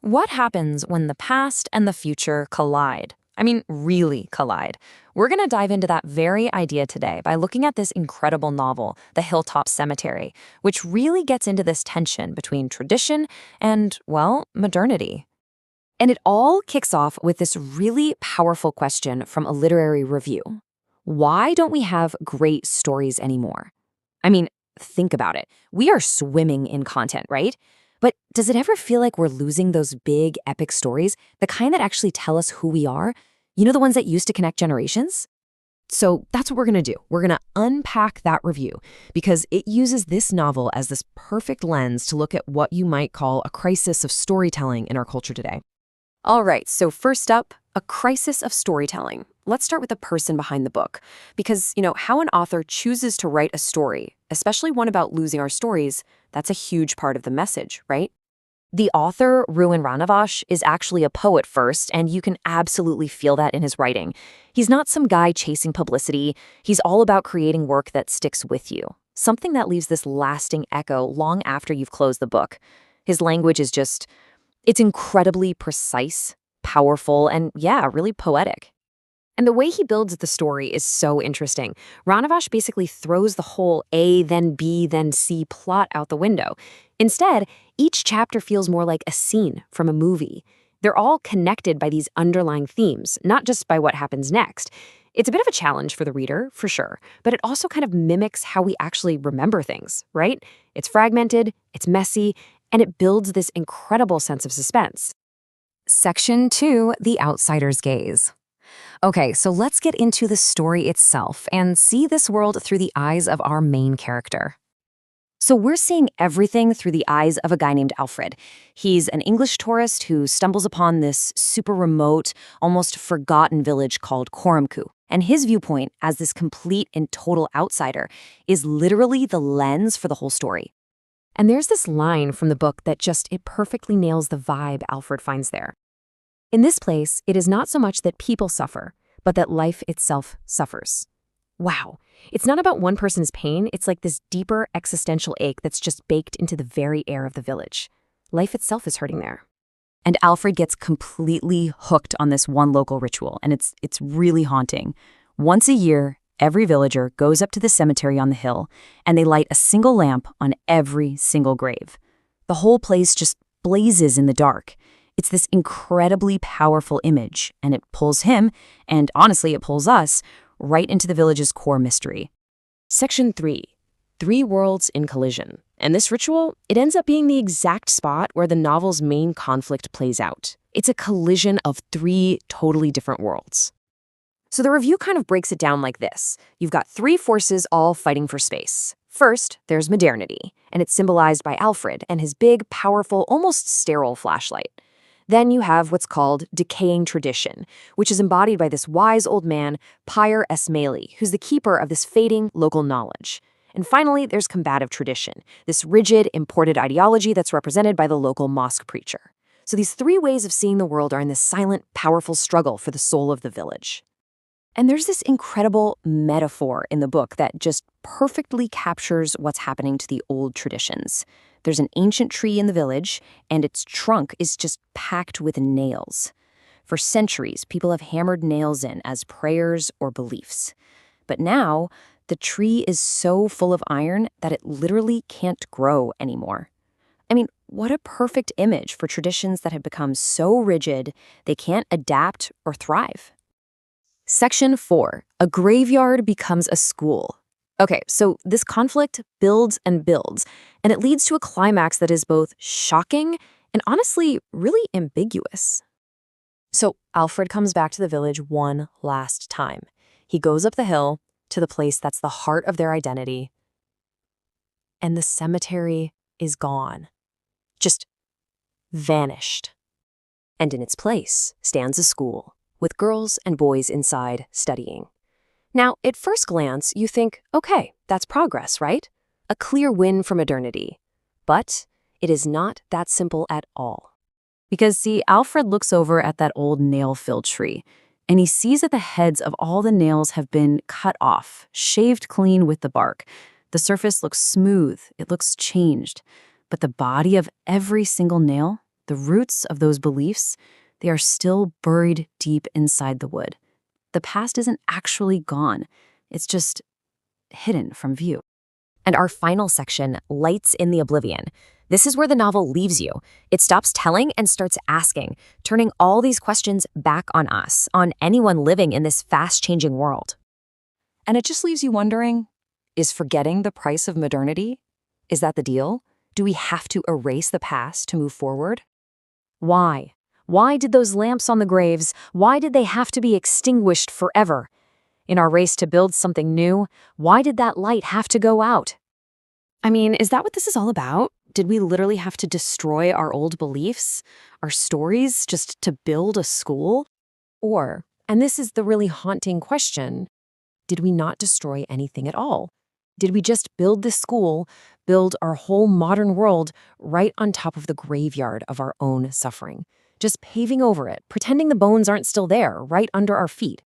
What happens when the past and the future collide? I mean, really collide. We're going to dive into that very idea today by looking at this incredible novel, The Hilltop Cemetery, which really gets into this tension between tradition and, well, modernity. And it all kicks off with this really powerful question from a literary review. Why don't we have great stories anymore? I mean, think about it. We are swimming in content, right? But does it ever feel like we're losing those big, epic stories, the kind that actually tell us who we are? You know, the ones that used to connect generations? So that's what we're going to do. We're going to unpack that review because it uses this novel as this perfect lens to look at what you might call a crisis of storytelling in our culture today. All right, so first up, a crisis of storytelling. Let's start with the person behind the book. Because, how an author chooses to write a story, especially one about losing our stories, that's a huge part of the message, right? The author, Rouyin Rahnavard, is actually a poet first, and you can absolutely feel that in his writing. He's not some guy chasing publicity. He's all about creating work that sticks with you, something that leaves this lasting echo long after you've closed the book. His language is it's incredibly precise, powerful, and really poetic. And the way he builds the story is so interesting. Rahnavard basically throws the whole A, then B, then C plot out the window. Instead, each chapter feels more like a scene from a movie. They're all connected by these underlying themes, not just by what happens next. It's a bit of a challenge for the reader, for sure, but it also kind of mimics how we actually remember things, right? It's fragmented, it's messy, and it builds this incredible sense of suspense. Section 2, The Outsider's Gaze. Okay, so let's get into the story itself and see this world through the eyes of our main character. So we're seeing everything through the eyes of a guy named Alfred. He's an English tourist who stumbles upon this super remote, almost forgotten village called Korumku. And his viewpoint as this complete and total outsider is literally the lens for the whole story. And there's this line from the book that it perfectly nails the vibe Alfred finds there. In this place, it is not so much that people suffer, but that life itself suffers. Wow. It's not about one person's pain. It's like this deeper existential ache that's just baked into the very air of the village. Life itself is hurting there. And Alfred gets completely hooked on this one local ritual, and it's really haunting. Once a year, every villager goes up to the cemetery on the hill, and they light a single lamp on every single grave. The whole place just blazes in the dark. It's this incredibly powerful image, and it pulls him, and honestly, it pulls us, right into the village's core mystery. Section 3, Three Worlds in Collision. And this ritual, it ends up being the exact spot where the novel's main conflict plays out. It's a collision of three totally different worlds. So the review kind of breaks it down like this. You've got three forces all fighting for space. First, there's modernity, and it's symbolized by Alfred and his big, powerful, almost sterile flashlight. Then you have what's called decaying tradition, which is embodied by this wise old man, Pyre Esmaili, who's the keeper of this fading local knowledge. And finally, there's combative tradition, this rigid, imported ideology that's represented by the local mosque preacher. So these three ways of seeing the world are in this silent, powerful struggle for the soul of the village. And there's this incredible metaphor in the book that just perfectly captures what's happening to the old traditions. There's an ancient tree in the village, and its trunk is just packed with nails. For centuries, people have hammered nails in as prayers or beliefs. But now, the tree is so full of iron that it literally can't grow anymore. I mean, what a perfect image for traditions that have become so rigid they can't adapt or thrive. Section 4, A Graveyard Becomes a School. Okay, so this conflict builds and builds, and it leads to a climax that is both shocking and honestly really ambiguous. So Alfred comes back to the village one last time. He goes up the hill to the place that's the heart of their identity, and the cemetery is gone. Just vanished. And in its place stands a school, with girls and boys inside studying. Now, at first glance, you think, okay, that's progress, right? A clear win for modernity. But it is not that simple at all. Because, see, Alfred looks over at that old nail-filled tree, and he sees that the heads of all the nails have been cut off, shaved clean with the bark. The surface looks smooth, it looks changed, but the body of every single nail, The roots of those beliefs, they are still buried deep inside the wood. The past isn't actually gone. It's just hidden from view. And our final section, Lights in the Oblivion. This is where the novel leaves you. It stops telling and starts asking, turning all these questions back on us, on anyone living in this fast-changing world. And it just leaves you wondering, is forgetting the price of modernity? Is that the deal? Do we have to erase the past to move forward? Why? Why did those lamps on the graves, why did they have to be extinguished forever? In our race to build something new, why did that light have to go out? I mean, is that what this is all about? Did we literally have to destroy our old beliefs, our stories, just to build a school? Or, and this is the really haunting question, did we not destroy anything at all? Did we just build this school, build our whole modern world right on top of the graveyard of our own suffering? Just paving over it, pretending the bones aren't still there, right under our feet?